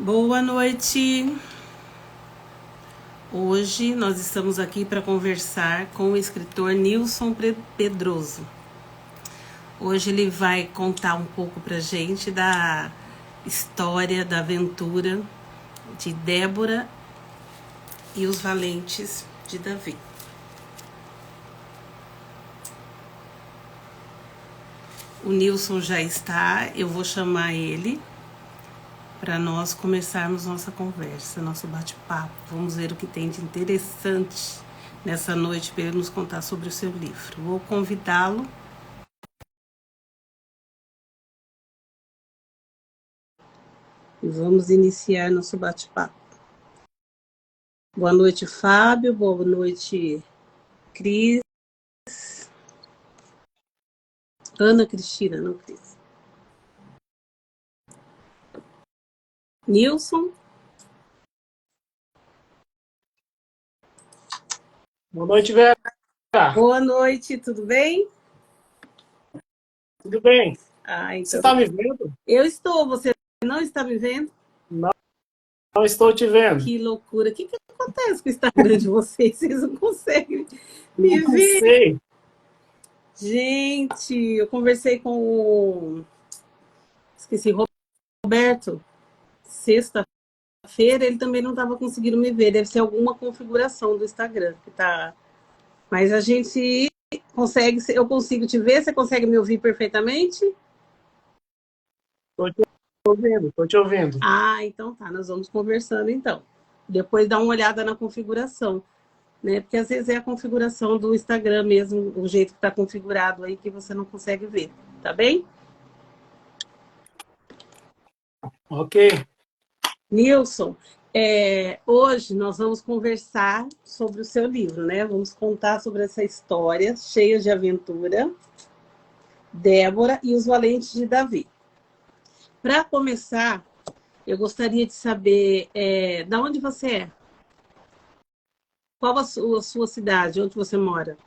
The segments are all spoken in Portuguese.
Boa noite! Hoje nós estamos aqui para conversar com o escritor Nilson Pedroso. Hoje ele vai contar um pouco para a gente da história, da aventura de Débora e os valentes de Davi. O Nilson já está, eu vou chamar ele para nós começarmos nossa conversa, nosso bate-papo. Vamos ver o que tem de interessante nessa noite para ele nos contar sobre o seu livro. Vou convidá-lo. E vamos iniciar nosso bate-papo. Boa noite, Fábio. Boa noite, Cris. Ana Cristina, não Cris. Nilson. Boa noite, Vera. Boa noite, tudo bem? Tudo bem? Então... Você está me vendo? Eu estou, você não está me vendo? Não estou te vendo. Que loucura. O que acontece com o Instagram de vocês? Vocês não conseguem me ver? Não sei. Gente, eu conversei com o... Esqueci, Roberto. Sexta-feira, ele também não estava conseguindo me ver. Deve ser alguma configuração do Instagram que tá... Mas a gente consegue... Eu consigo te ver? Você consegue me ouvir perfeitamente? Estou te ouvindo. Então tá. Nós vamos conversando, então. Depois dá uma olhada na configuração, né? Porque às vezes é a configuração do Instagram mesmo, o jeito que está configurado aí, que você não consegue ver. Tá bem? Ok. Nilson, hoje nós vamos conversar sobre o seu livro, né? Vamos contar sobre essa história cheia de aventura, Débora e os valentes de Davi. Para começar, eu gostaria de saber de onde você é? Qual a sua cidade? Onde você mora?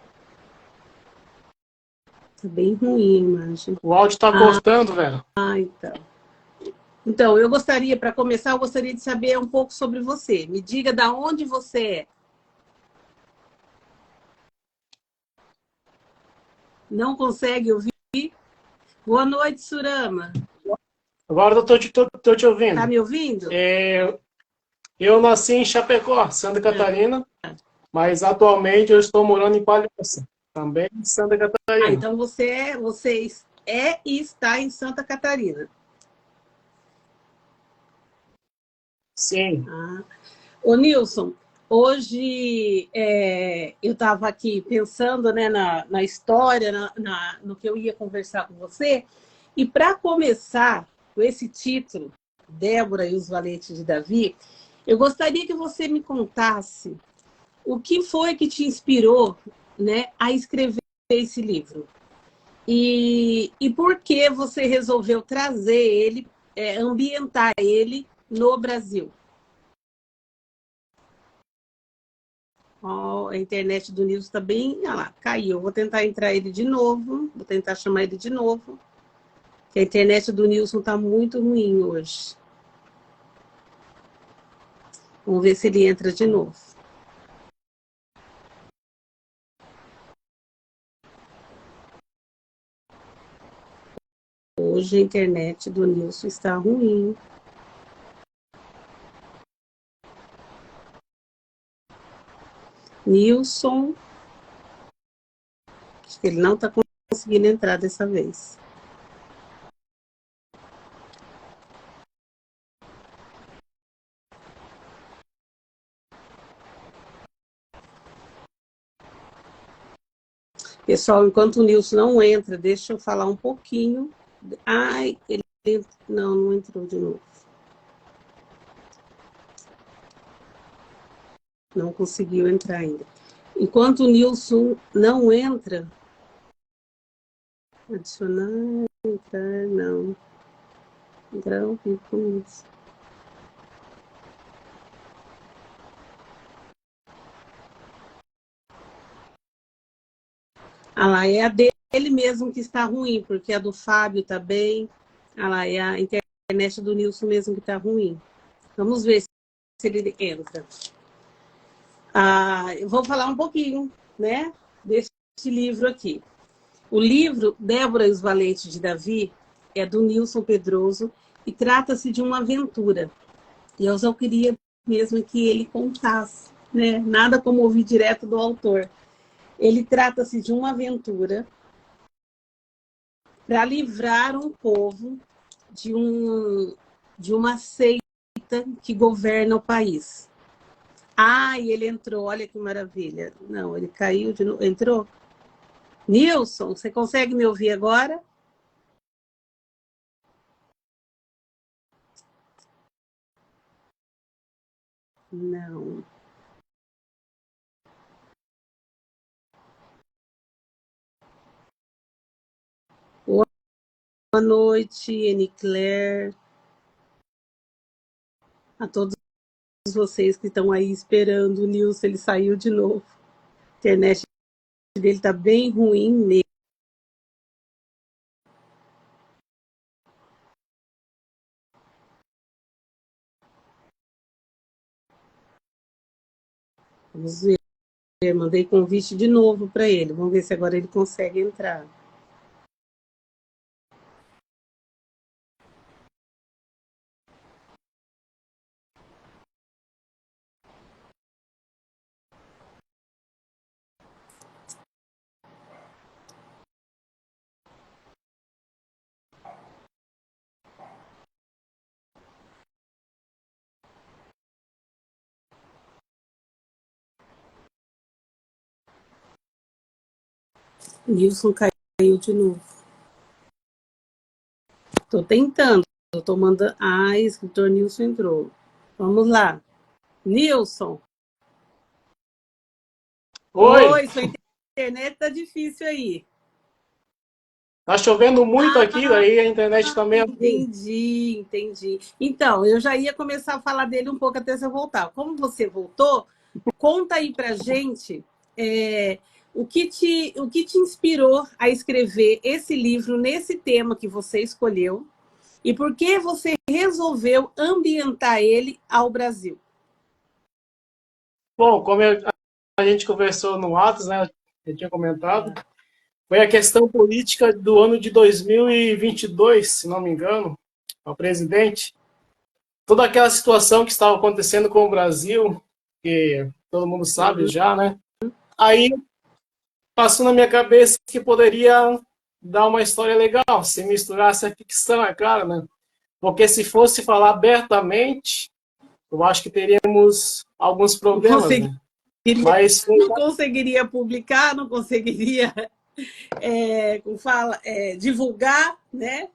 Tá bem ruim a imagem. O áudio está cortando, Vera. Então. Então, para começar, eu gostaria de saber um pouco sobre você. Me diga de onde você é. Não consegue ouvir? Boa noite, Surama. Agora eu estou te ouvindo. Tá me ouvindo? Eu nasci em Chapecó, Santa Catarina, mas atualmente eu estou morando em Palhoça, também em Santa Catarina. Então você é e está em Santa Catarina. Sim. Ô, Nilson, hoje eu estava aqui pensando, né, na história, no que eu ia conversar com você, e para começar com esse título, Débora e os Valentes de Davi, eu gostaria que você me contasse o que foi que te inspirou, né, a escrever esse livro. E por que você resolveu trazer ele, ambientar ele no Brasil? A internet do Nilson está bem... Olha lá, caiu. Vou tentar entrar ele de novo. Vou tentar chamar ele de novo. Porque a internet do Nilson está muito ruim hoje. Vamos ver se ele entra de novo. Hoje a internet do Nilson está ruim. Nilson. Acho que ele não está conseguindo entrar dessa vez. Pessoal, enquanto o Nilson não entra, deixa eu falar um pouquinho. Ele não entrou de novo. Não conseguiu entrar ainda. Enquanto o Nilson não entra, adicionar, entrar, não. Entrar ao vivo com isso. Lá, é a dele mesmo que está ruim, porque a do Fábio está bem. Lá, é a internet do Nilson mesmo que está ruim. Vamos ver se ele entra. Eu vou falar um pouquinho, né, desse livro aqui. O livro Débora e os Valentes de Davi é do Nilson Pedroso e trata-se de uma aventura. E eu só queria mesmo que ele contasse, né? Nada como ouvir direto do autor. Ele trata-se de uma aventura para livrar um povo de uma seita que governa o país. E ele entrou, olha que maravilha. Não, ele caiu de novo. Entrou? Nilson, você consegue me ouvir agora? Não. Boa noite, Anne Claire. A todos vocês que estão aí esperando o Nilson, ele saiu de novo. A internet dele está bem ruim mesmo. Vamos ver. Mandei convite de novo para ele. Vamos ver se agora ele consegue entrar. Nilson caiu de novo. Estou tentando. Estou mandando. Escritor Nilson entrou. Vamos lá. Nilson. Oi, sua internet está difícil aí. tá chovendo muito aqui, daí a internet também é ruim. Entendi. Então, eu já ia começar a falar dele um pouco até você voltar. Como você voltou, conta aí pra gente o que te inspirou a escrever esse livro nesse tema que você escolheu e por que você resolveu ambientar ele ao Brasil. Bom, a gente conversou no Atos, né? Eu tinha comentado. Foi a questão política do ano de 2022, se não me engano, o presidente. Toda aquela situação que estava acontecendo com o Brasil, que todo mundo sabe já, né? Aí passou na minha cabeça que poderia dar uma história legal, se misturasse a ficção, é claro, né? Porque se fosse falar abertamente, eu acho que teríamos alguns problemas, né? Mas não conseguiria publicar, não conseguiria divulgar, né?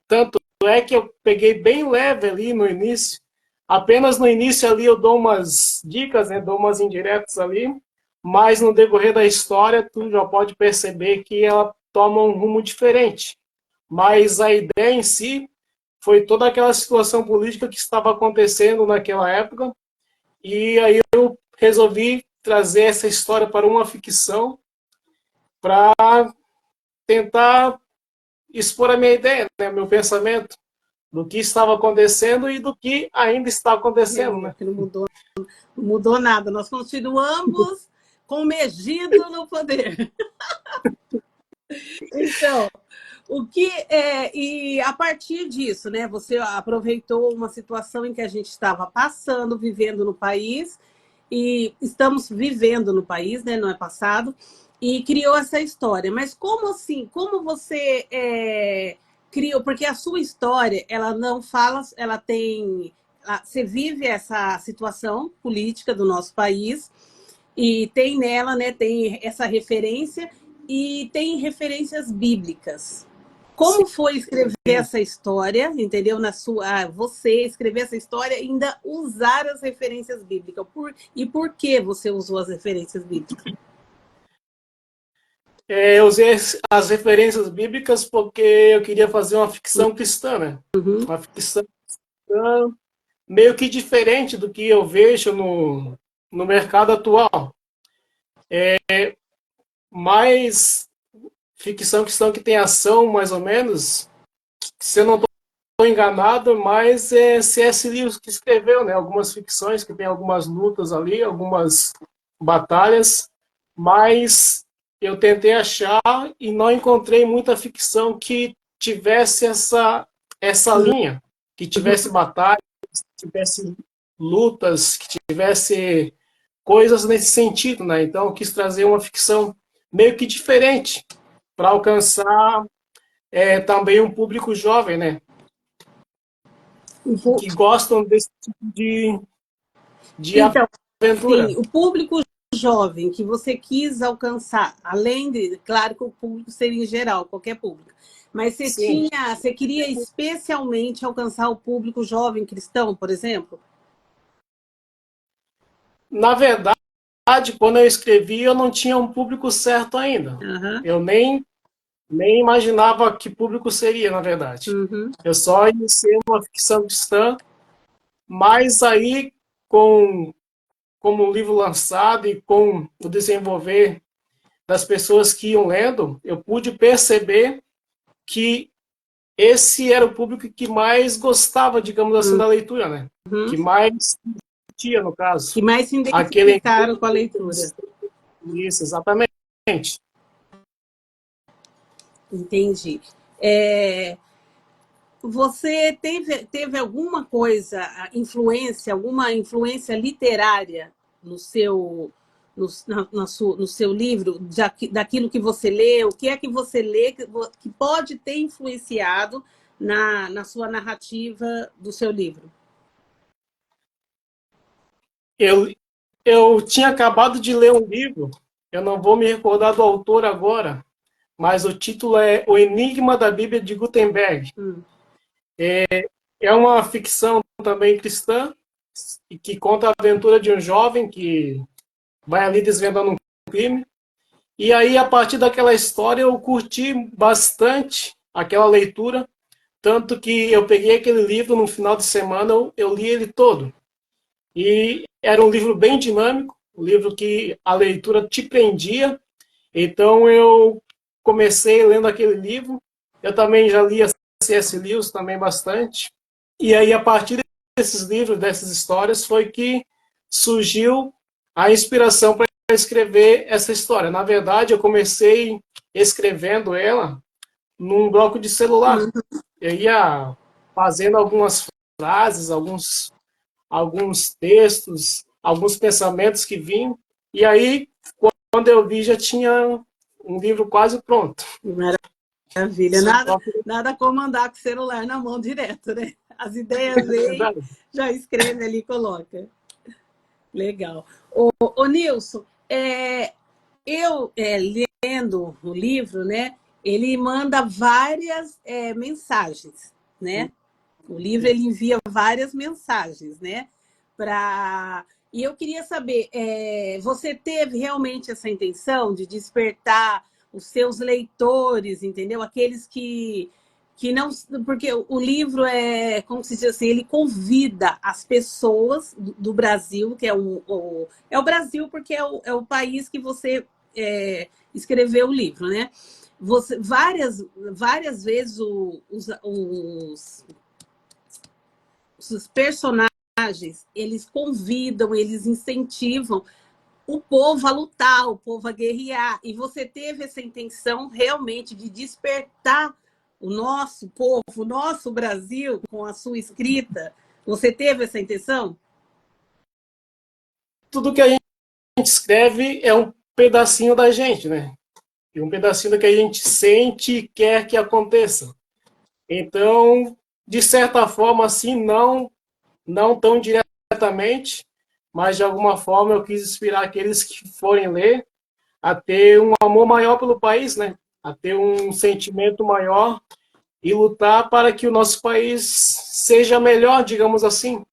Tanto é que eu peguei bem leve ali no início. Apenas no início ali eu dou umas dicas, né? Dou umas indiretas ali, mas no decorrer da história tu já pode perceber que ela toma um rumo diferente. Mas a ideia em si foi toda aquela situação política que estava acontecendo naquela época, e aí eu resolvi trazer essa história para uma ficção para tentar expor a minha ideia, né, meu pensamento do que estava acontecendo e do que ainda está acontecendo, né? Não mudou nada. Nós continuamos com o Megido no poder. Então, e a partir disso, né? Você aproveitou uma situação em que a gente estava passando, vivendo no país, e estamos vivendo no país, né? Não é passado, e criou essa história. Mas como assim? Como você criou? Porque a sua história, ela não fala, ela tem. Você vive essa situação política do nosso país e tem nela, né? Tem essa referência e tem referências bíblicas. Como foi escrever essa história, entendeu? Você escrever essa história e ainda usar as referências bíblicas. E por que você usou as referências bíblicas? Eu usei as referências bíblicas porque eu queria fazer uma ficção cristã, né? Uma ficção cristã meio que diferente do que eu vejo no mercado atual. Mais ficção cristã que tem ação, mais ou menos. Se eu não estou enganado, mas é C.S. Lewis que escreveu, né? Algumas ficções que tem algumas lutas ali, algumas batalhas, mas eu tentei achar e não encontrei muita ficção que tivesse essa linha, que tivesse batalha, que tivesse lutas, que tivesse coisas nesse sentido, né? Então eu quis trazer uma ficção meio que diferente para alcançar também um público jovem, né? Que gostam desse tipo de Então, sim, aventura. o público jovem que você quis alcançar, além de, claro que o público seria em geral, qualquer público, mas Sim. você queria especialmente alcançar o público jovem cristão, por exemplo? Na verdade, quando eu escrevi, eu não tinha um público certo ainda. Uhum, Eu nem imaginava que público seria, na verdade. uhum, Eu só iniciei uma ficção cristã, mas aí, como o livro lançado e com o desenvolver das pessoas que iam lendo, eu pude perceber que esse era o público que mais gostava, digamos assim, da leitura, né? uhum. Que mais tinha, no caso. Que mais se Aquele identificaram com a leitura. isso, exatamente. Entendi. É, você teve alguma coisa, alguma influência literária no seu, no seu livro, daquilo que você lê? O que é que você lê que pode ter influenciado na sua narrativa do seu livro? Eu, eu tinha acabado de ler um livro, eu não vou me recordar do autor agora, mas o título é O Enigma da Bíblia de Gutenberg. Hum, É uma ficção também cristã, e que conta a aventura de um jovem que vai ali desvendando um crime. E aí, a partir daquela história, eu curti bastante aquela leitura, tanto que eu peguei aquele livro no final de semana, eu li ele todo. E era um livro bem dinâmico, um livro que a leitura te prendia. Então eu comecei lendo aquele livro. Eu também já li a C.S. Lewis também bastante. E aí, a partir desses livros, dessas histórias, foi que surgiu a inspiração para escrever essa história. Na verdade, eu comecei escrevendo ela num bloco de celular. hum. Eu ia fazendo algumas frases, alguns textos, alguns pensamentos que vinham. E aí, quando eu vi, já tinha um livro quase pronto. Maravilha. Nada como andar com o celular na mão direto, né? As ideias É vêm, verdade. já escreve ali e coloca. Legal. Ô Nilson, lendo o livro, né? Ele manda várias mensagens, né? O livro ele envia várias mensagens, né? Pra... E eu queria saber, você teve realmente essa intenção de despertar os seus leitores, entendeu? Aqueles que não. Porque o livro como se diz assim, ele convida as pessoas do Brasil, que é o Brasil, porque é o país que você escreveu o livro, né? Várias vezes os personagens, eles convidam, eles incentivam o povo a lutar, o povo a guerrear. E você teve essa intenção realmente de despertar o nosso povo, o nosso Brasil, com a sua escrita? Você teve essa intenção? Tudo que a gente escreve é um pedacinho da gente, né? E um pedacinho do que a gente sente e quer que aconteça. Então, de certa forma, assim, não tão diretamente, mas de alguma forma eu quis inspirar aqueles que forem ler a ter um amor maior pelo país, né? A ter um sentimento maior e lutar para que o nosso país seja melhor, digamos assim.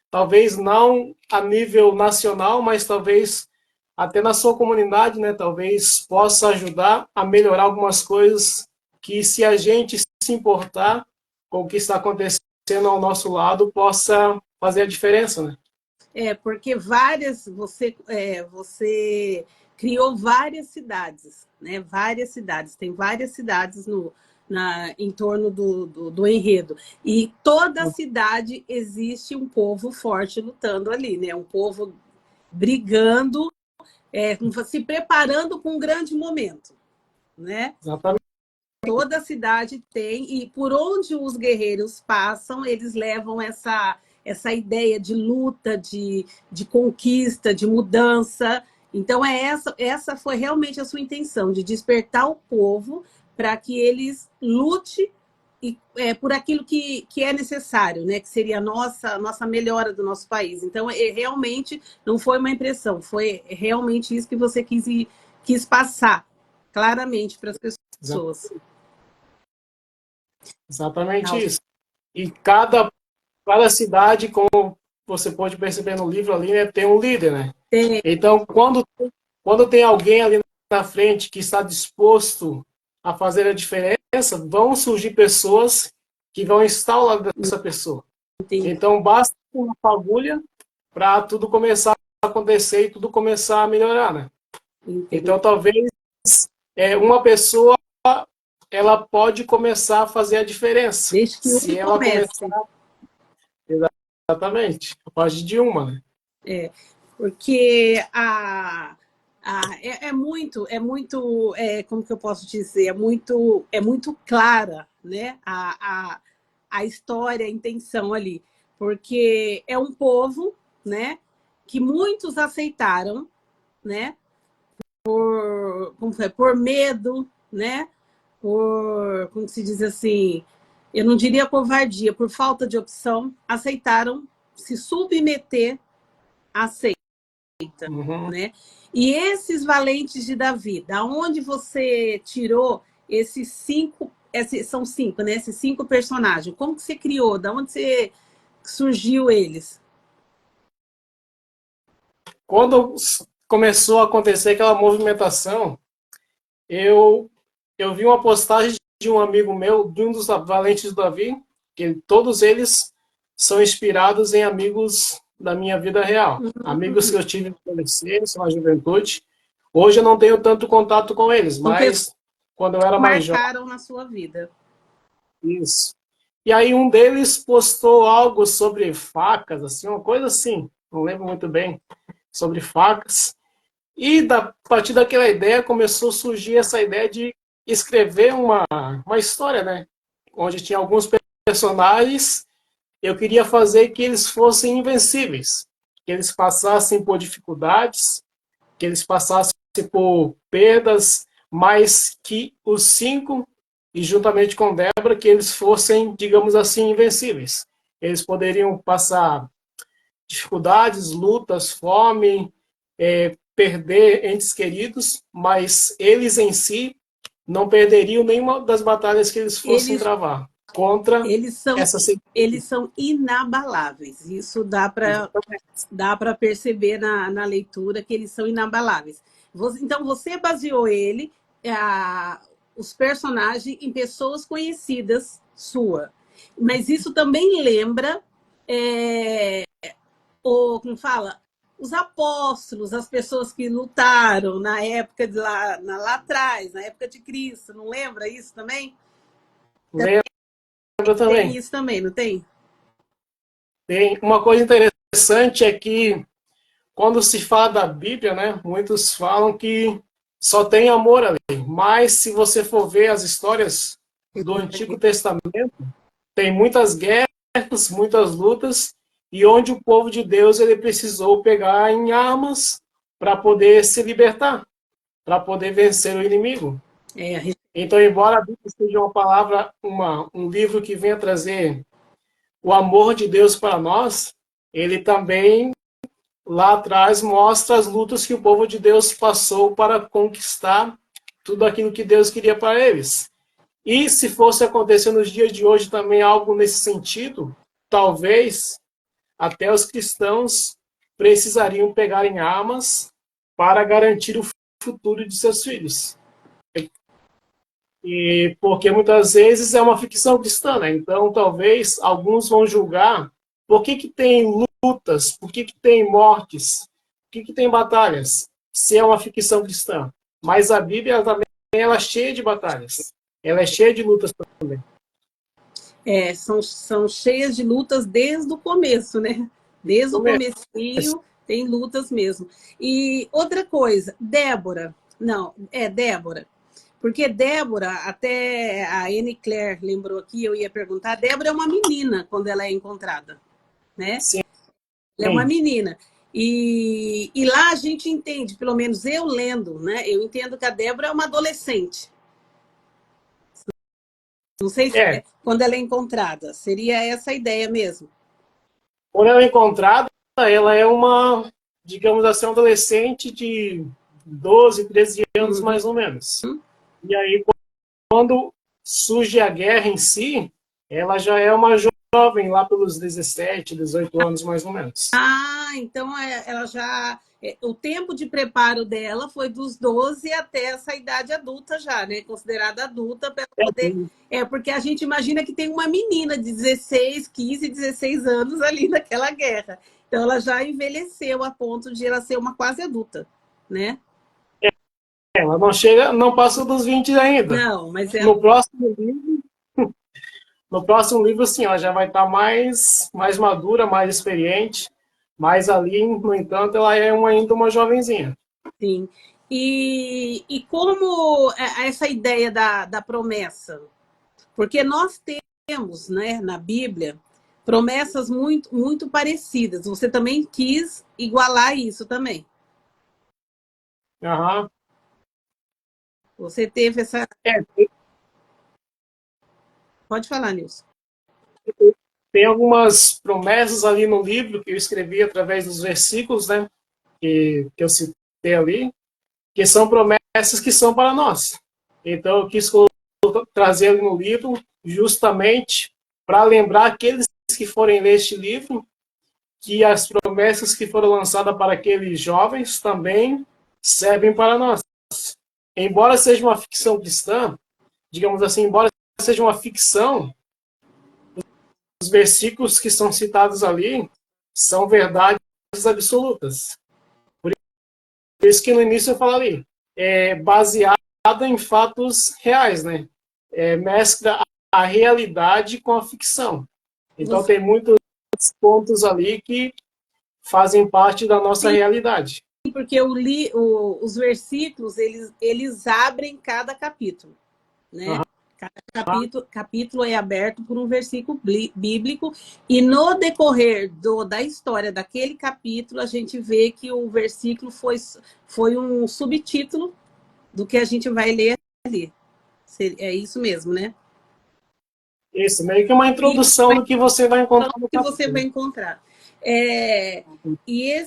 Talvez não a nível nacional, mas talvez até na sua comunidade, né? Talvez possa ajudar a melhorar algumas coisas que, se a gente se importar com o que está acontecendo ao nosso lado, possa fazer a diferença, né? Porque você criou várias cidades, né? Várias cidades. Tem várias cidades em torno do enredo. E toda cidade existe um povo forte lutando ali, né? Um povo brigando, se preparando para um grande momento, né? Exatamente. Toda cidade tem, e por onde os guerreiros passam, eles levam essa ideia de luta, de conquista, de mudança. Então, essa foi realmente a sua intenção, de despertar o povo para que eles lute por aquilo que é necessário, né? Que seria a nossa melhora do nosso país. Então, realmente não foi uma impressão, foi realmente isso que você quis passar claramente para as pessoas. Exatamente isso. E cada cidade, como você pode perceber no livro ali, né, tem um líder, né? Tem. Então, quando tem alguém ali na frente que está disposto a fazer a diferença, vão surgir pessoas que vão estar ao lado dessa pessoa. Entendi. Então, basta uma fagulha para tudo começar a acontecer e tudo começar a melhorar, né? Entendi. Então, talvez uma pessoa ela pode começar a fazer a diferença. Desde que se ela comece. começar. Exatamente. A partir de uma, né? Porque como que eu posso dizer? É muito clara, né? A história, a intenção ali. Porque é um povo, né? Que muitos aceitaram, né? Por medo, né? Como se diz assim, eu não diria covardia, por falta de opção, aceitaram se submeter à seita, né? E esses valentes de Davi, da onde você tirou esses cinco, são cinco, né? Esses cinco personagens, como que você criou? Da onde você surgiu eles? Quando começou a acontecer aquela movimentação, eu vi uma postagem de um amigo meu, de um dos valentes do Davi, que todos eles são inspirados em amigos da minha vida real. Amigos que eu tive na adolescência, na juventude. Hoje eu não tenho tanto contato com eles, mas quando eu era mais jovem. Marcaram na sua vida. Isso. E aí um deles postou algo sobre facas, assim, uma coisa assim, não lembro muito bem, sobre facas. E a partir daquela ideia começou a surgir essa ideia de escrever uma história, né? Onde tinha alguns personagens, eu queria fazer que eles fossem invencíveis, que eles passassem por dificuldades, que eles passassem por perdas, mas que os cinco, e juntamente com Débora, que eles fossem, digamos assim, invencíveis. Eles poderiam passar dificuldades, lutas, fome, perder entes queridos, mas eles em si não perderiam nenhuma das batalhas que eles fossem travar contra essa eles são inabaláveis. Isso dá para perceber na leitura que eles são inabaláveis. Então, você baseou os personagens em pessoas conhecidas sua. Mas isso também lembra como fala? Os apóstolos, as pessoas que lutaram na época lá atrás, na época de Cristo, não lembra isso também? Lembra também. Tem isso também, não tem? Tem. Uma coisa interessante é que quando se fala da Bíblia, né, muitos falam que só tem amor ali. Mas se você for ver as histórias do Antigo Testamento, tem muitas guerras, muitas lutas, e onde o povo de Deus ele precisou pegar em armas para poder se libertar, para poder vencer o inimigo. Então, embora a Bíblia seja uma palavra, um livro que venha trazer o amor de Deus para nós, ele também lá atrás mostra as lutas que o povo de Deus passou para conquistar tudo aquilo que Deus queria para eles. E se fosse acontecer nos dias de hoje também algo nesse sentido, talvez até os cristãos precisariam pegar em armas para garantir o futuro de seus filhos. E porque muitas vezes é uma ficção cristã, né? Então talvez alguns vão julgar por que tem lutas, por que tem mortes, por que tem batalhas, se é uma ficção cristã. Mas a Bíblia também ela é cheia de batalhas. ela é cheia de lutas também. São cheias de lutas desde o começo, né? Desde o comecinho tem lutas mesmo. E outra coisa, Débora. Não, Débora. Porque Débora, até a Anne Claire lembrou aqui, eu ia perguntar, Débora é uma menina quando ela é encontrada, né? Sim. Ela é uma menina. E lá a gente entende, pelo menos eu lendo, né? Eu entendo que a Débora é uma adolescente. Não sei se quando ela é encontrada. Seria essa a ideia mesmo. Quando ela é encontrada, ela é uma, digamos assim, uma adolescente de 12, 13 anos, mais ou menos. E aí, quando surge a guerra em si, ela já é uma jovem, lá pelos 17, 18 anos, mais ou menos. Ah, então ela já... O tempo de preparo dela foi dos 12 até essa idade adulta já, né? Considerada adulta para poder... porque a gente imagina que tem uma menina de 16, 15, 16 anos ali naquela guerra. Então ela já envelheceu a ponto de ela ser uma quase adulta, né? Ela não chega, não passa dos 20 ainda. Não, mas ela... No próximo livro, sim, ela já vai estar mais madura, mais experiente. Mas ali, no entanto, ela é ainda uma jovenzinha. Sim. E como essa ideia da promessa? Porque nós temos, né, na Bíblia, promessas muito, muito parecidas. Você também quis igualar isso também. Uhum. Você teve essa... Pode falar, Nilson. Tem algumas promessas ali no livro que eu escrevi através dos versículos, né, que eu citei ali, que são promessas que são para nós. Então, eu quis trazer ali no livro justamente para lembrar aqueles que forem ler este livro que as promessas que foram lançadas para aqueles jovens também servem para nós. Embora seja uma ficção cristã, digamos assim, embora seja uma ficção, os versículos que são citados ali são verdades absolutas. Por isso que no início eu falei, baseado em fatos reais, né? Mescla a realidade com a ficção. Então tem muitos pontos ali que fazem parte da nossa realidade. Porque os versículos, eles abrem cada capítulo, né? Cada capítulo é aberto por um versículo bíblico e no decorrer da história daquele capítulo, a gente vê que o versículo foi um subtítulo do que a gente vai ler ali. É isso mesmo, né? Isso, meio que uma introdução do que você vai encontrar no capítulo. Que você vai encontrar. E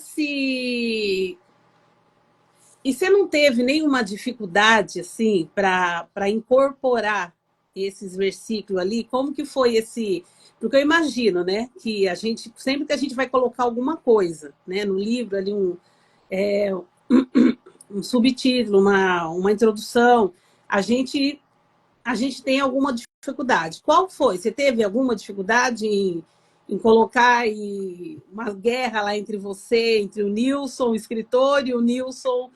você não teve nenhuma dificuldade assim para incorporar esses versículos ali? Como que foi esse? Porque eu imagino, né, que a gente sempre que a gente vai colocar alguma coisa, né, no livro ali um subtítulo, uma introdução, a gente tem alguma dificuldade. Qual foi? Você teve alguma dificuldade em colocar uma guerra lá entre você, entre o Nilson, o escritor, e o Nilson,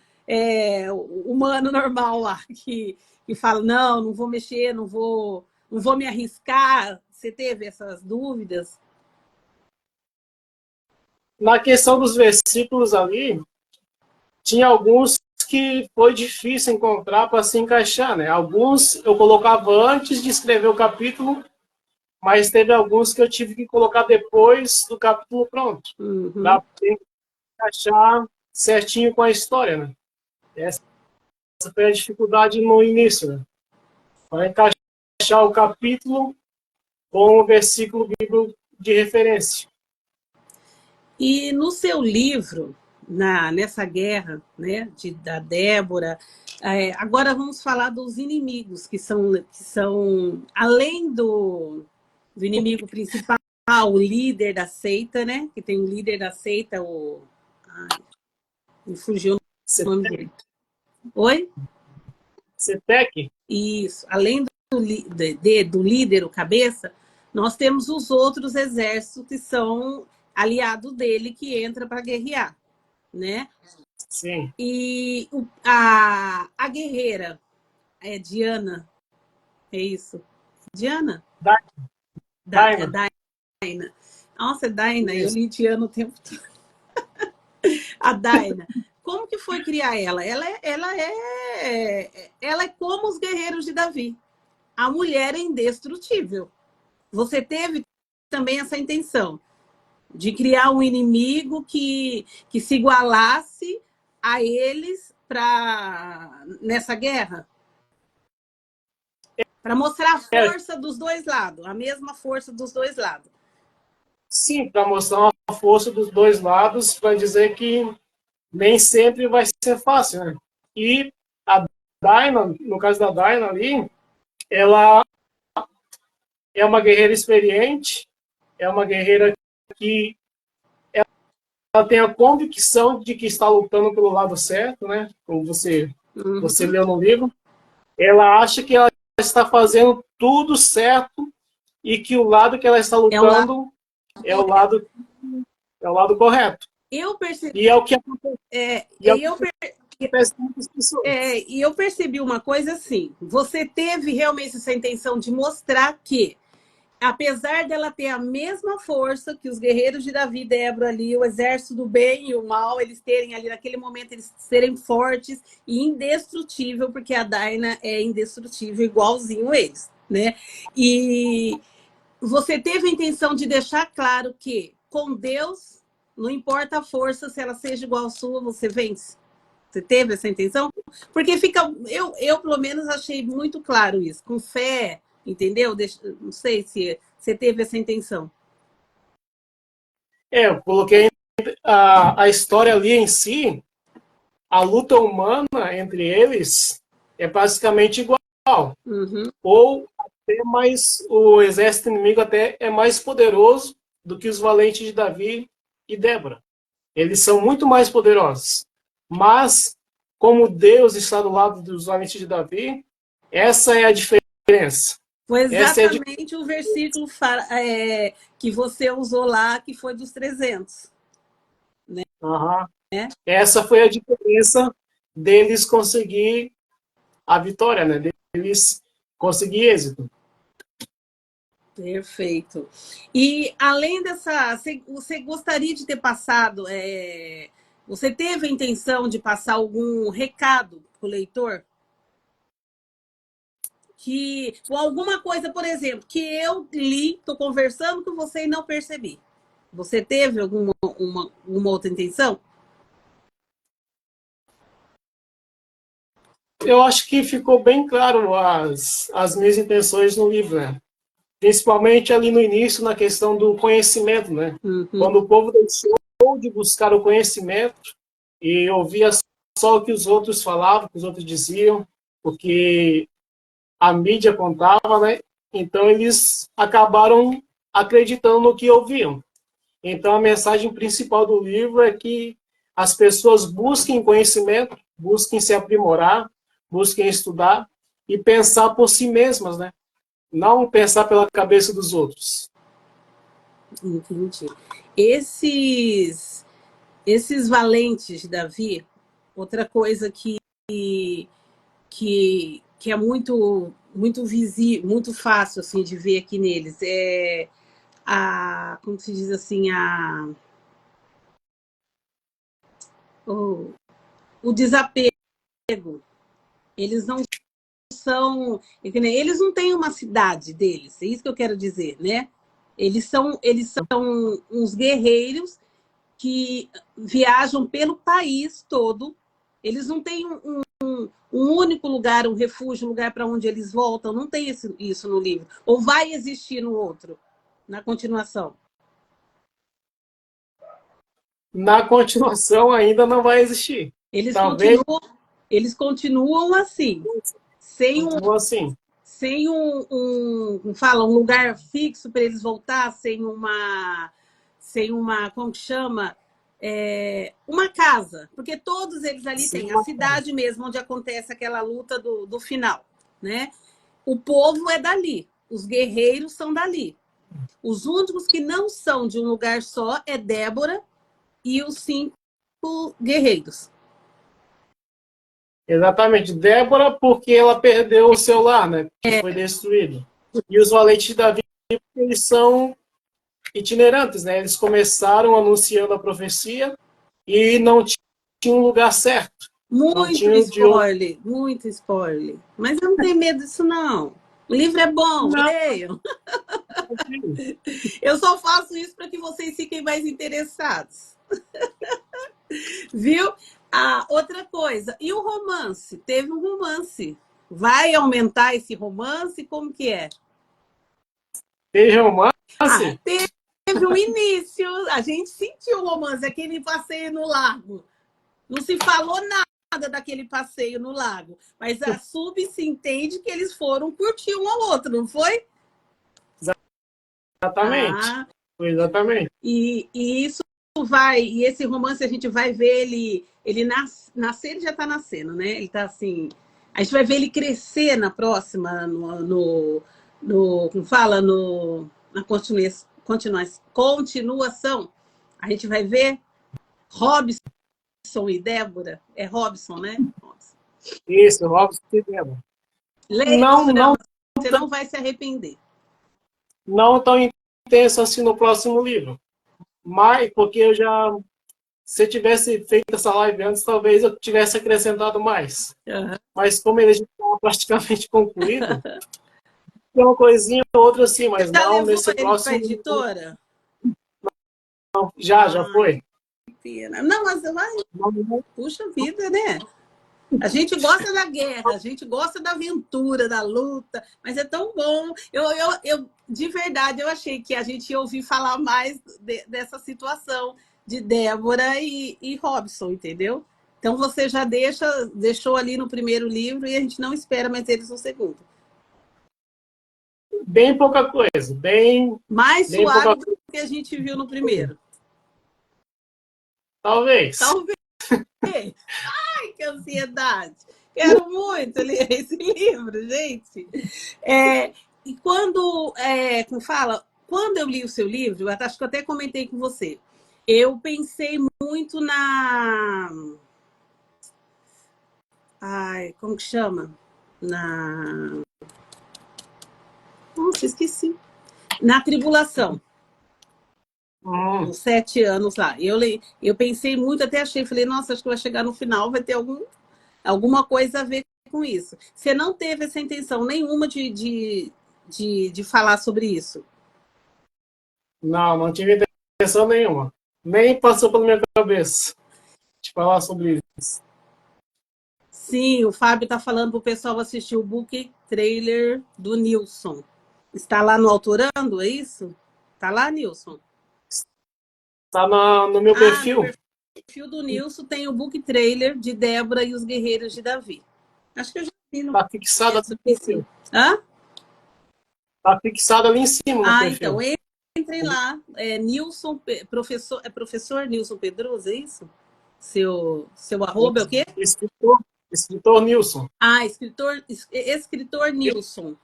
o humano normal lá, que fala, não vou mexer, não vou me arriscar. Você teve essas dúvidas? Na questão dos versículos ali, tinha alguns que foi difícil encontrar para se encaixar, né? Alguns eu colocava antes de escrever o capítulo, mas teve alguns que eu tive que colocar depois do capítulo pronto, para encaixar certinho com a história, né? Essa foi a dificuldade no início, né? Para encaixar o capítulo com o versículo bíblico de referência. E no seu livro, nessa guerra, né, da Débora, agora vamos falar dos inimigos, que são além do inimigo principal, o líder da seita, né? Que tem o líder da seita, me fugiu o nome dele. Oi? CETEC? Isso. Além do líder, o cabeça, nós temos os outros exércitos que são aliados dele, que entra para guerrear, né? Sim. E a guerreira, Diana, É isso. Diana? É Daina. Daina. Nossa, é Daina. Eu Isso. li Diana o tempo todo. A Daina. Como que foi criar ela? Ela é como os guerreiros de Davi. A mulher é indestrutível. Você teve também essa intenção de criar um inimigo que se igualasse a eles nessa guerra? Para mostrar a É, força dos dois lados, a mesma força dos dois lados. sim, para mostrar a força dos dois lados, para dizer que nem sempre vai ser fácil, né? E a Daina, no caso da Daina ali, ela é uma guerreira experiente, é uma guerreira que ela tem a convicção de que está lutando pelo lado certo, né? Como você Uhum. leu no livro. Ela acha que ela está fazendo tudo certo e que o lado que ela está É o lado lutando é o correto. lado, é o lado correto. Eu percebi, E é o que acontece, e é o que eu, acontece com muitas pessoas. e eu percebi uma coisa assim, você teve realmente essa intenção de mostrar que, apesar dela ter a mesma força que os guerreiros de Davi e Débora ali, o exército do bem e o mal, eles terem ali naquele momento, eles serem fortes e indestrutível, porque a Daina é indestrutível, igualzinho eles, né? E você teve a intenção de deixar claro que, com Deus, não importa a força, se ela seja igual à sua, você vence? Você teve essa intenção? Porque fica. Eu pelo menos, achei muito claro isso. Com fé, entendeu? Não sei se você teve essa intenção. Eu coloquei a história ali em si, a luta humana entre eles é basicamente igual. Uhum. Ou até mais, o exército inimigo até é mais poderoso do que os valentes de Davi e Débora. Eles são muito mais poderosos. Mas, como Deus está do lado dos valentes de Davi, essa é a diferença. Foi Essa é a exatamente o versículo que você usou lá, que foi dos 300. Uhum. Né? Essa foi a diferença deles conseguir a vitória, né? Deles conseguir êxito. Perfeito. E além dessa, você gostaria de ter passado, você teve a intenção de passar algum recado para o leitor? Ou alguma coisa, por exemplo, que eu li, estou conversando com você e não percebi. Você teve uma outra intenção? Eu acho que ficou bem claro as minhas intenções no livro, né? Principalmente ali no início, na questão do conhecimento, né? Uhum. Quando o povo deixou de buscar o conhecimento e ouvia só o que os outros falavam, o que os outros diziam, o que a mídia contava, né? Então eles acabaram acreditando no que ouviam. Então a mensagem principal do livro é que as pessoas busquem conhecimento, busquem se aprimorar, busquem estudar e pensar por si mesmas, né? Não pensar pela cabeça dos outros. Entendi. Esses valentes de Davi, outra coisa que é muito visível, muito fácil assim de ver aqui neles é como se diz assim, o, o desapego. Eles não são, eles não têm uma cidade deles, é isso que eu quero dizer, né? Eles são uns guerreiros que viajam pelo país todo. Eles não têm um único lugar, um refúgio, um lugar para onde eles voltam. Não tem isso no livro. Ou vai existir no outro, na continuação. Na continuação ainda não vai existir. Eles Talvez continuam, eles continuam assim, sem um, continue assim. sem fala, um lugar fixo para eles voltar, sem uma, como que chama? Uma casa, porque todos eles ali Sim, têm a cidade mesmo, onde acontece aquela luta do final, né? O povo é dali, os guerreiros são dali. Os únicos que não são de um lugar só é Débora e os 5 guerreiros. Exatamente. Débora, porque ela perdeu o seu lar, né? Que foi destruído. E os valentes de Davi, eles são itinerantes, né? Eles começaram anunciando a profecia e não tinham um lugar certo. Não Muito tinham de onde. spoiler, muito spoiler. Mas eu não tenho medo disso, não. O livro é bom, Não, leiam. Eu só faço isso para que vocês fiquem mais interessados. Viu? Ah, outra coisa, e o romance? Teve um romance. Vai aumentar esse romance? Como que é? tem romance. Ah, teve um início, a gente sentiu o romance, aquele passeio no lago. Não se falou nada daquele passeio no lago, mas a se entende que eles foram curtir um ao outro, não foi? Exatamente. Ah, Exatamente. e isso vai, e esse romance a gente vai ver ele nascer, ele já está nascendo, né? Ele está assim, a gente vai ver ele crescer na próxima, como fala, na continuação. A gente vai ver Robson e Débora. É Robson, né? Robson. Isso, Robson e Débora. Leia o Não, drama, não, você não vai se arrepender. não tão intenso assim no próximo livro. Mas, porque eu já, se eu tivesse feito essa live antes, talvez eu tivesse acrescentado mais. Uhum. Mas como ele já estava praticamente concluído, tem uma coisinha ou outra assim, mas Já não levou nesse ele para a próximo livro. editora? Já foi. Que pena. Não, mas vai, Não, puxa vida, né? A gente gosta da guerra, a gente gosta da aventura, da luta, mas é tão bom. De verdade, eu achei que a gente ia ouvir falar mais dessa situação de Débora e Robson, entendeu? Então você já deixou ali no primeiro livro e a gente não espera mais eles no segundo. bem pouca coisa, Mais bem suave pouca do coisa. que a gente viu no primeiro. Talvez. Talvez. Ai, que ansiedade! Quero muito ler esse livro, gente. E como fala, quando eu li o seu livro, eu acho que eu até comentei com você, eu pensei muito na. Ai, como que chama? Na. Nossa, esqueci. Na tribulação. Uns 7 anos lá. Eu pensei muito, até achei, falei, nossa, acho que vai chegar no final, vai ter alguma coisa a ver com isso. Você não teve essa intenção nenhuma de falar sobre isso? Não, não tive intenção nenhuma. Nem passou pela minha cabeça de falar sobre isso. Sim, o Fábio está falando para o pessoal assistir o book trailer do Nilson. Está lá no Autorando, é isso? Está lá, Nilson? Está no meu perfil. No perfil do Nilson tem o book trailer de Débora e os Guerreiros de Davi. Acho que eu já vi no Está fixado ali no perfil. Hã? Está fixado ali em cima no perfil. Então, entrem lá. Nilson, professor Nilson Pedroso, é isso? Seu arroba é o quê? Escritor Nilson. Escritor Nilson.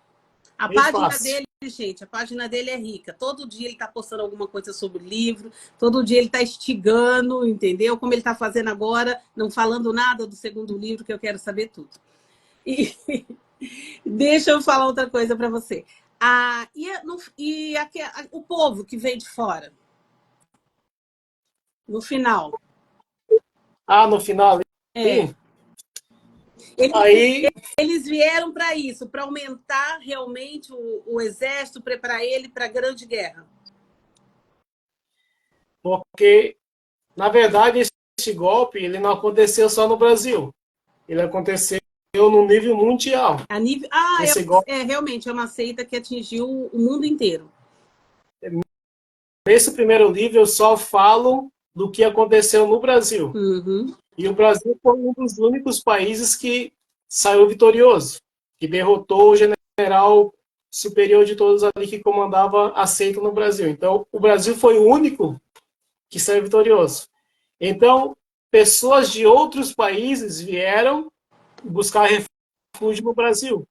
A Bem página fácil. dele, gente, a página dele é rica. Todo dia ele está postando alguma coisa sobre o livro, todo dia ele está instigando, entendeu? Como ele está fazendo agora, não falando nada do segundo livro, que eu quero saber tudo. E deixa eu falar outra coisa para você. O povo que veio de fora, no final. No final ali. Eles vieram para isso, para aumentar realmente o exército, preparar ele para a grande guerra. Porque, na verdade, esse golpe ele não aconteceu só no Brasil. Ele aconteceu no nível mundial. Esse golpe... realmente, é uma seita que atingiu o mundo inteiro. Nesse primeiro livro, eu só falo do que aconteceu no Brasil. Uhum. E o Brasil foi um dos únicos países que saiu vitorioso, que derrotou o general superior de todos ali que comandava a seita no Brasil. Então, o Brasil foi o único que saiu vitorioso. Então, pessoas de outros países vieram buscar refúgio no Brasil,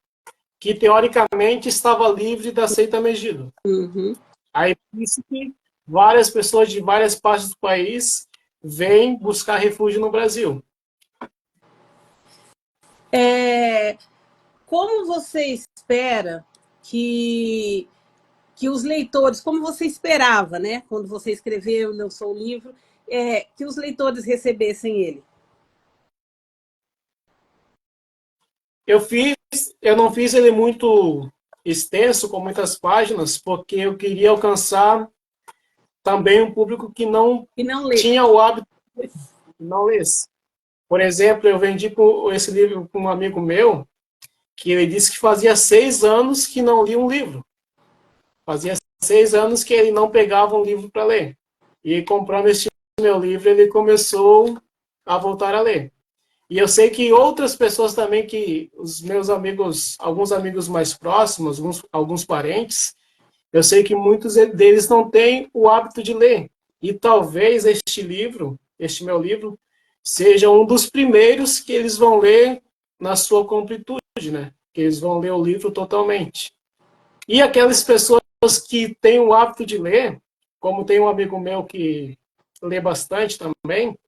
que teoricamente estava livre da seita Megido. Uhum. Aí, por isso que várias pessoas de várias partes do país vêm buscar refúgio no Brasil. Como você espera que os leitores, como você esperava, né, quando você escreveu e lançou o livro, que os leitores recebessem ele? Eu não fiz ele muito extenso, com muitas páginas, porque eu queria alcançar também um público que não E não lê. tinha o hábito de não ler. Por exemplo, eu vendi esse livro para um amigo meu, que ele disse que fazia 6 anos que não lia um livro. Fazia 6 anos que ele não pegava um livro para ler. E comprando este meu livro, ele começou a voltar a ler. E eu sei que outras pessoas também, que os meus amigos, alguns amigos mais próximos, alguns parentes, eu sei que muitos deles não têm o hábito de ler. E talvez este livro, este meu livro, seja um dos primeiros que eles vão ler na sua completude, né? Que eles vão ler o livro totalmente. E aquelas pessoas que têm o hábito de ler, como tem um amigo meu que lê bastante também,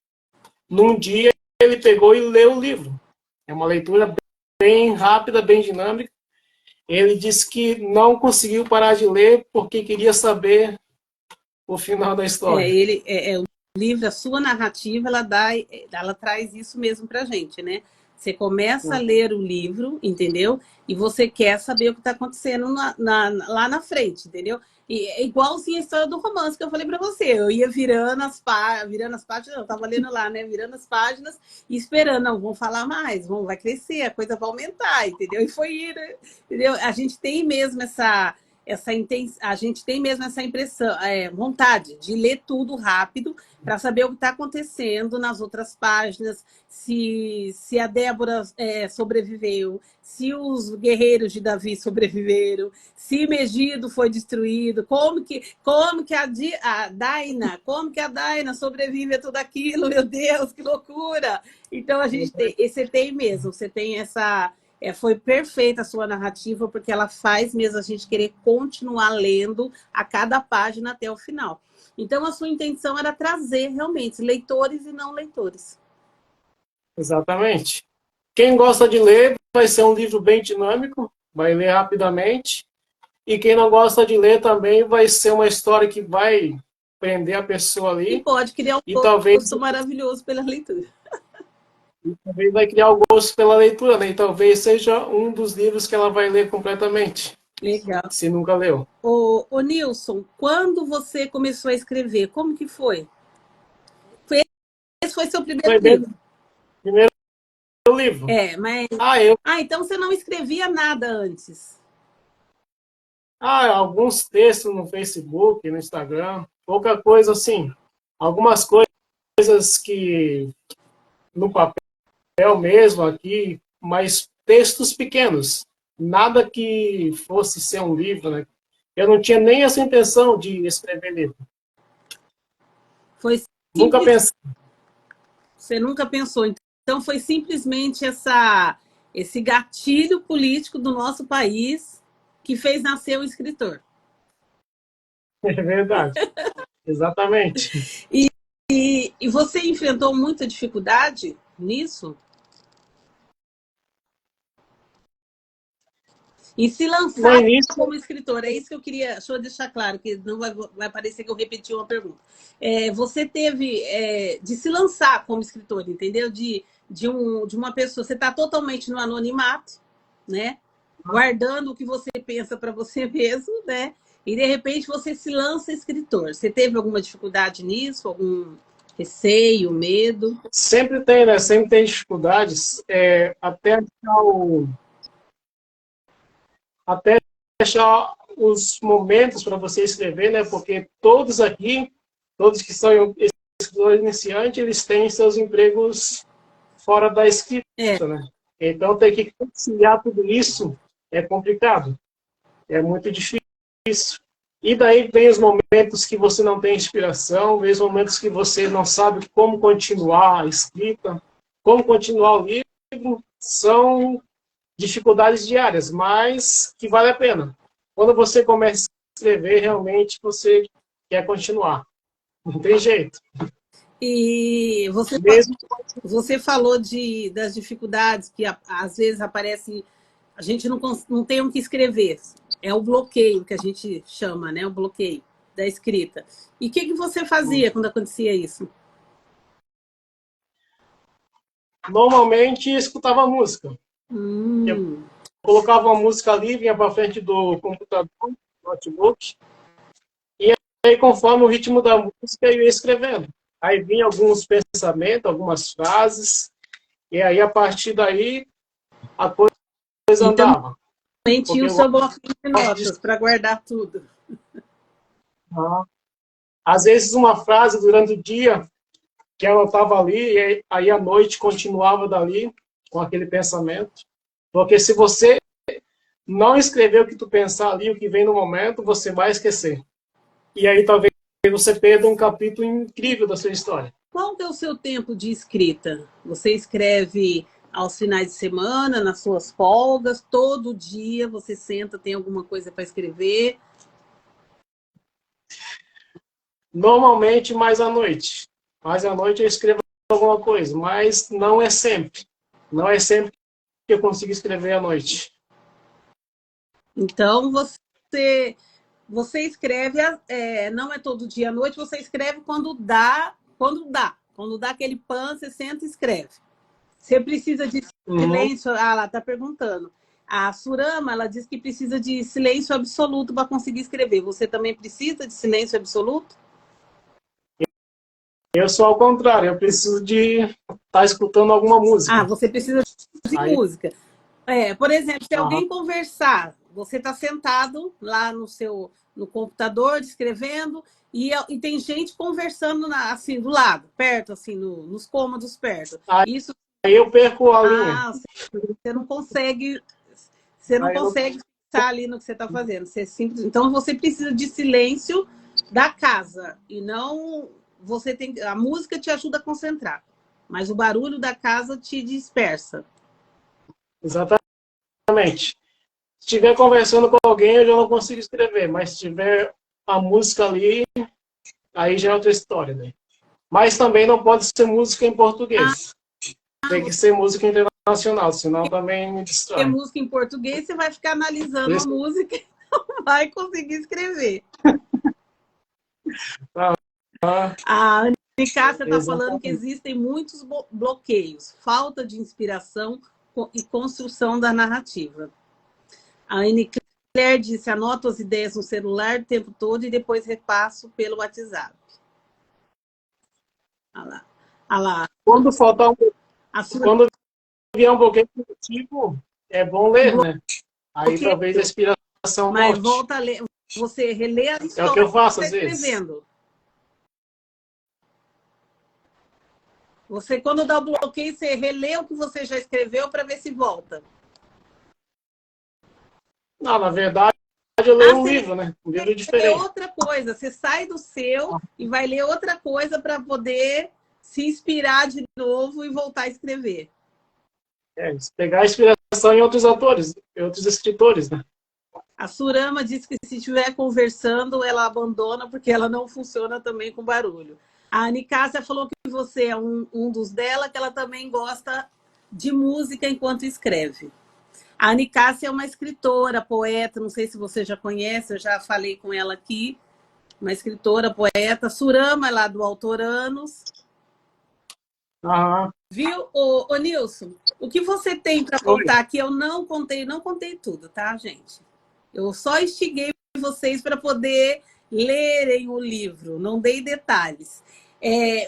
num dia ele pegou e leu o livro. É uma leitura bem rápida, bem dinâmica. Ele disse que não conseguiu parar de ler porque queria saber o final da história. O livro, a sua narrativa, ela traz isso mesmo para a gente, né? Você começa a ler o livro, entendeu? E você quer saber o que está acontecendo lá na frente, entendeu? E é igualzinho a história do romance que eu falei para você. Eu ia virando as páginas, eu estava lendo lá, né? Virando as páginas e esperando, não, vão falar mais, vai crescer, a coisa vai aumentar, entendeu? E foi ir, entendeu? A gente tem mesmo a gente tem mesmo essa impressão, vontade de ler tudo rápido para saber o que está acontecendo nas outras páginas, se a Débora sobreviveu, se os guerreiros de Davi sobreviveram, se Megido foi destruído, como que a Daina sobrevive a tudo aquilo, meu Deus, que loucura! Então você tem mesmo, você tem essa foi perfeita a sua narrativa, porque ela faz mesmo a gente querer continuar lendo a cada página até o final. Então, a sua intenção era trazer realmente leitores e não leitores. Exatamente. Quem gosta de ler vai ser um livro bem dinâmico, vai ler rapidamente. E quem não gosta de ler também vai ser uma história que vai prender a pessoa E ali. pode criar um E talvez gosto maravilhoso pela leitura. Talvez vai criar o gosto pela leitura, né? E talvez seja um dos livros que ela vai ler completamente, Legal. se nunca leu. Ô Nilson, quando você começou a escrever, como que foi? Esse foi seu primeiro Foi livro? bem primeiro livro. Mas... Eu. então você não escrevia nada antes? Alguns textos no Facebook, no Instagram, pouca coisa assim. Algumas coisas que no papel mesmo aqui, mas textos pequenos. Nada que fosse ser um livro, né? Eu não tinha nem essa intenção de escrever livro. Foi Nunca simples. pensei. Você nunca pensou. Então foi simplesmente esse gatilho político do nosso país que fez nascer o escritor. É verdade. Exatamente. E você enfrentou muita dificuldade nisso? E se No lançar início, como escritor, é isso que eu queria, deixa eu deixar claro, que não vai parecer que eu repeti uma pergunta. Você teve de se lançar como escritor, entendeu? De uma pessoa, você está totalmente no anonimato, né? Guardando o que você pensa para você mesmo, né? E de repente você se lança escritor. Você teve alguma dificuldade nisso? Algum receio, medo? sempre tem, né? Sempre tem dificuldades. Até achar os momentos para você escrever, né? Porque todos aqui, todos que são escritores iniciantes, eles têm seus empregos fora da escrita, né? Então, ter que conciliar tudo isso é complicado. É muito difícil. E daí vem os momentos que você não tem inspiração, vem os momentos que você não sabe como continuar a escrita, como continuar o livro. São dificuldades diárias, mas que vale a pena. Quando você começa a escrever, realmente você quer continuar. Não tem jeito. E Mesmo, você falou das dificuldades que às vezes aparece, a gente não tem o que escrever. É o bloqueio que a gente chama, né? O bloqueio da escrita. E o que você fazia quando acontecia isso? normalmente escutava música. Eu Hum. colocava uma música ali, vinha para frente do computador, do notebook, e aí conforme o ritmo da música eu ia escrevendo. Aí vinha alguns pensamentos, algumas frases, e aí a partir daí a coisa E andava. também tinha Porque o eu seu bloquinho de gosto de notas para guardar tudo. escutar. Às vezes uma frase durante o dia que ela estava ali, e aí à noite continuava dali com aquele pensamento. Porque se você não escrever o que tu pensar ali, o que vem no momento, você vai esquecer. E aí talvez você perda um capítulo incrível da sua história. Qual que é o seu tempo de escrita? Você escreve aos finais de semana, nas suas folgas, todo dia você senta, tem alguma coisa para escrever? Normalmente mais à noite. Mais à noite eu escrevo alguma coisa, mas não é sempre. Não é sempre que eu consigo escrever à noite. Então você escreve, não é todo dia à noite, você escreve quando dá aquele pan, você senta e escreve. Você precisa de Uhum. silêncio. Ah, ela está perguntando. A Surama, ela diz que precisa de silêncio absoluto para conseguir escrever. Você também precisa de silêncio absoluto? Eu sou ao contrário, eu preciso de estar escutando alguma Ah, música. você precisa de Aí, música. Por exemplo, se aham. alguém conversar, você está sentado lá no computador, escrevendo, e tem gente conversando assim, do lado, perto, assim, nos cômodos perto. Aí Isso, eu perco a linha. ah, você não consegue, você não Aí eu não... consegue estar ali no que você está fazendo. Então você precisa de silêncio da casa e não a música te ajuda a concentrar, mas o barulho da casa te dispersa. Exatamente. Se estiver conversando com alguém, eu já não consigo escrever, mas se tiver a música ali, aí já é outra história, né? Mas também não pode ser música em Ah, português. Tem que você ser música internacional, senão também me quer distrai. música em português, você vai ficar Por analisando a isso, música e não vai conseguir escrever. ah, A Nicássia está falando que exatamente. existem muitos bloqueios, falta de inspiração e construção da narrativa. A Anne Claire disse: anoto as ideias no celular o tempo todo e depois repasso pelo WhatsApp. Olha lá. Olha lá. Quando faltar um, A sua quando vier um bloqueio tipo, é bom ler, né? Aí talvez a bloqueio, inspiração mas volte. volta a ler. Você relê a É o que história eu que faço você às está vezes. escrevendo. Você, quando dá o bloqueio, você relê o que você já escreveu para ver se volta. Não, na verdade, eu Ah, leio um você livro, né? Um livro lê diferente. outra coisa. Você sai do seu e vai ler outra coisa para poder se inspirar de novo e voltar a escrever. É, pegar inspiração em outros autores, em outros escritores, né? A Surama disse que se estiver conversando, ela abandona porque ela não funciona também com barulho. A Anicássia falou que você é um dos dela, que ela também gosta de música enquanto escreve. A Anicássia é uma escritora, poeta, não sei se você já conhece, eu já falei com ela aqui, uma escritora, poeta. Surama é lá do Autoranos. Aham. Viu, ô Nilson? O que você tem para Oi. contar aqui? Eu não contei tudo, tá, gente? Eu só instiguei vocês para poder lerem o livro, não dei detalhes.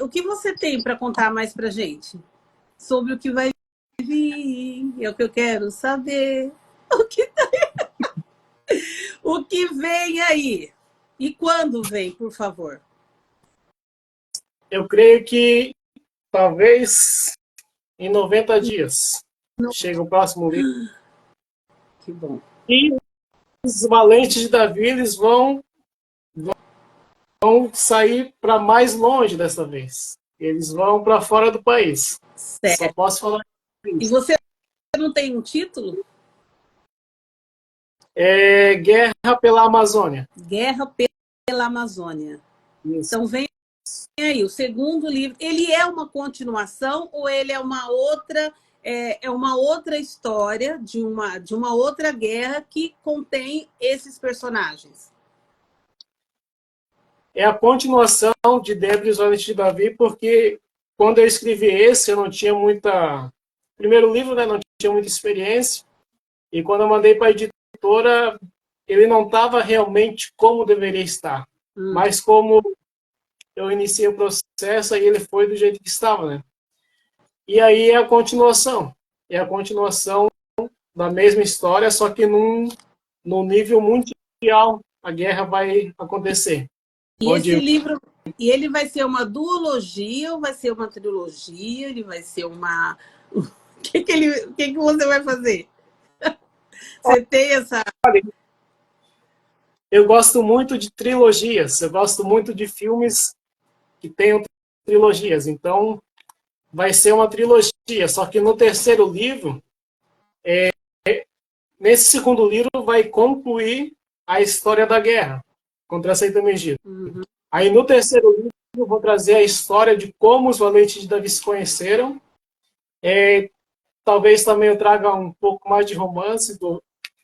O que você tem para contar mais para gente? Sobre o que vai vir, é o que eu quero saber. O que, o que vem aí? E quando vem, por favor? Eu creio que talvez em 90 dias chega o próximo livro. Que bom. E os valentes de Davi, eles vão sair para mais longe dessa vez. Eles vão para fora do país. Só Certo. posso falar E isso. você não tem um título? É Guerra pela Amazônia. Guerra pela Amazônia. Isso. Então vem aí, o segundo livro, ele é uma continuação ou ele é uma outra história de uma outra guerra que contém esses personagens? É a continuação de Débora e os Valentes de Davi, porque quando eu escrevi esse, eu não tinha muita... Primeiro livro, né, não tinha muita experiência, e quando eu mandei para a editora, ele não estava realmente como deveria estar, mas como eu iniciei o processo, aí ele foi do jeito que estava, né? E aí é a continuação. É a continuação da mesma história, só que num nível mundial a guerra vai acontecer. E esse livro, e ele vai ser uma duologia ou vai ser uma trilogia? Ele vai ser uma... O que você vai fazer? Você tem essa... Eu gosto muito de trilogias, eu gosto muito de filmes que tenham trilogias, então vai ser uma trilogia, só que no terceiro livro, nesse segundo livro vai concluir a história da guerra contra a seita Egito. Aí no terceiro livro eu vou trazer a história de como os valentes de Davi se conheceram. Talvez também eu traga um pouco mais de romance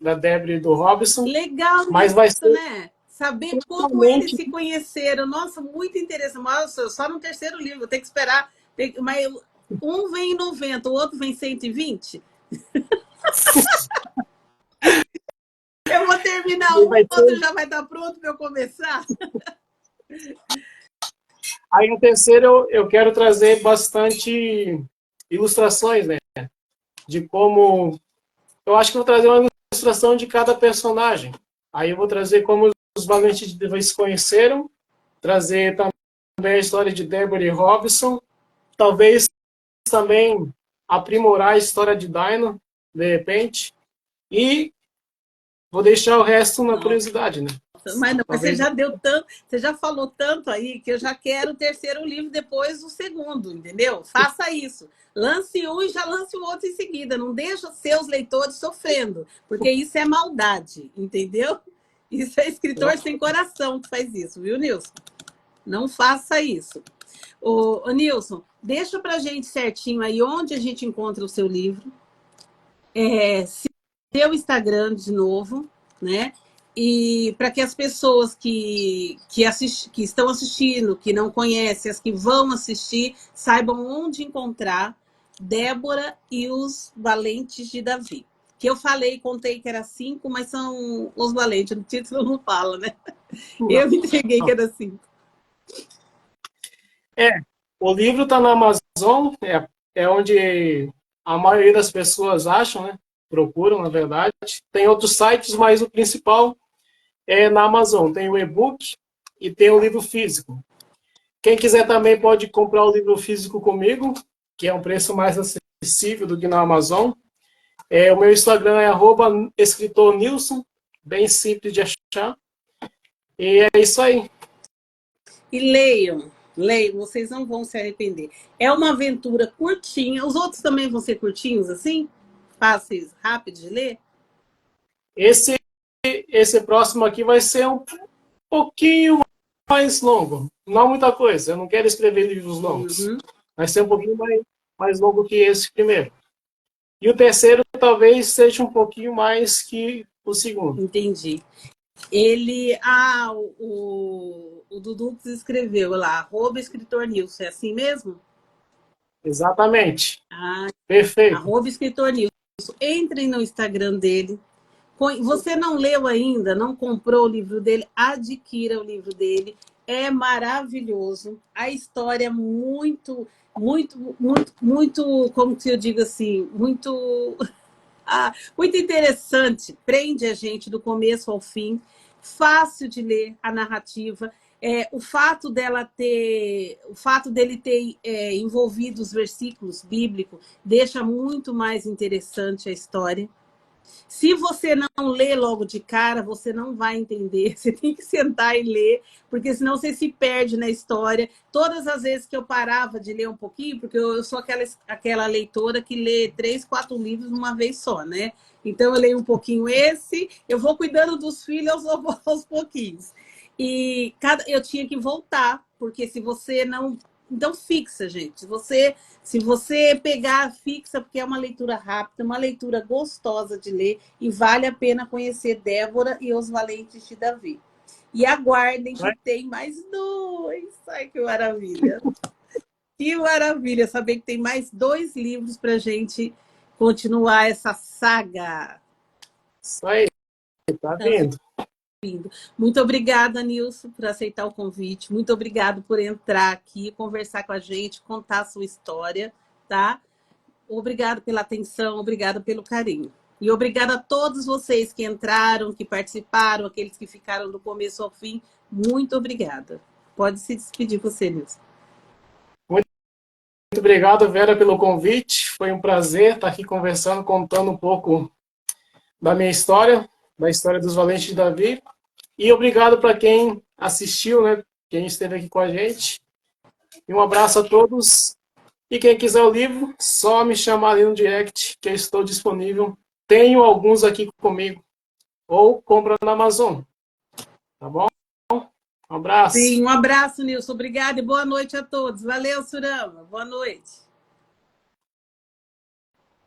da Débora e do Robson. Legal, mas vai ser, né? Saber como eles se conheceram. Nossa, muito interessante. Nossa, só no terceiro livro, tem que esperar. Mas um vem em 90, o outro vem em 120. Eu vou terminar um, o outro já vai estar pronto para eu começar. Aí no terceiro eu quero trazer bastante ilustrações, né? De como... Eu acho que vou trazer uma ilustração de cada personagem. Aí eu vou trazer como os valentes de Davi se conheceram, trazer também a história de Débora e Robson, talvez também aprimorar a história de Dino, de repente, e vou deixar o resto na curiosidade, né? Mas não, você já deu tanto, você já falou tanto aí que eu já quero o terceiro livro depois do segundo, entendeu? Faça isso. Lance um e já lance o outro em seguida. Não deixa seus leitores sofrendo, porque isso é maldade, entendeu? Isso é escritor sem coração que faz isso, viu, Nilson? Não faça isso. Ô, Nilson, deixa pra gente certinho aí onde a gente encontra o seu livro. Seu Instagram de novo, né? E para que as pessoas que estão assistindo, que não conhecem, as que vão assistir, saibam onde encontrar Débora e os Valentes de Davi. Que eu contei que era 5, mas são os Valentes, no título não fala, né? Eu entreguei que era 5. O livro está na Amazon, é onde a maioria das pessoas acham, né? Procuram, na verdade. Tem outros sites, mas o principal é na Amazon. Tem o e-book e tem o livro físico. Quem quiser também pode comprar o livro físico comigo, que é um preço mais acessível do que na Amazon. O meu Instagram é @escritornilson, bem simples de achar. E é isso aí. E leiam, vocês não vão se arrepender. É uma aventura curtinha. Os outros também vão ser curtinhos, assim? Fáceis, rápidos de ler? Esse próximo aqui vai ser um pouquinho mais longo. Não muita coisa. Eu não quero escrever livros longos. Vai ser um pouquinho mais longo que esse primeiro. E o terceiro talvez seja um pouquinho mais que o segundo. Entendi. O Dudu escreveu lá, @escritornilson, é assim mesmo? Exatamente. Perfeito. @escritornilson. Entrem no Instagram dele. Você não leu ainda, não comprou o livro dele, adquira o livro dele. É maravilhoso. A história é muito, muito, muito, muito, como que eu digo assim, muito, muito interessante. Prende a gente do começo ao fim. Fácil de ler a narrativa. O fato dele ter envolvido os versículos bíblicos deixa muito mais interessante a história. Se você não lê logo de cara, você não vai entender. Você tem que sentar e ler, porque senão você se perde na história. Todas as vezes que eu parava de ler um pouquinho, porque eu sou aquela leitora que lê 3, 4 livros numa vez só, né? Então eu leio um pouquinho esse, eu vou cuidando dos filhos aos pouquinhos. E eu tinha que voltar porque se você não... Então, fixa, gente. Se você pegar, fixa, porque é uma leitura rápida, uma leitura gostosa de ler e vale a pena conhecer Débora e os Valentes de Davi. E aguardem que tem mais 2. Ai, que maravilha. Que maravilha saber que tem mais 2 livros para a gente continuar essa saga. Isso aí, tá vendo? Muito obrigada, Nilson, por aceitar o convite. Muito obrigado por entrar aqui, conversar com a gente, contar a sua história, tá? Obrigado pela atenção, obrigada pelo carinho. E obrigada a todos vocês que entraram, que participaram, aqueles que ficaram do começo ao fim. Muito obrigada. Pode se despedir você, Nilson. Muito obrigado, Vera, pelo convite. Foi um prazer estar aqui conversando, contando um pouco da minha história, da história dos Valentes de Davi. E obrigado para quem assistiu, né? Quem esteve aqui com a gente. E um abraço a todos. E quem quiser o livro, só me chamar ali no direct, que eu estou disponível. Tenho alguns aqui comigo. Ou compra na Amazon. Tá bom? Um abraço. Sim, um abraço, Nilson. Obrigada e boa noite a todos. Valeu, Surama. Boa noite.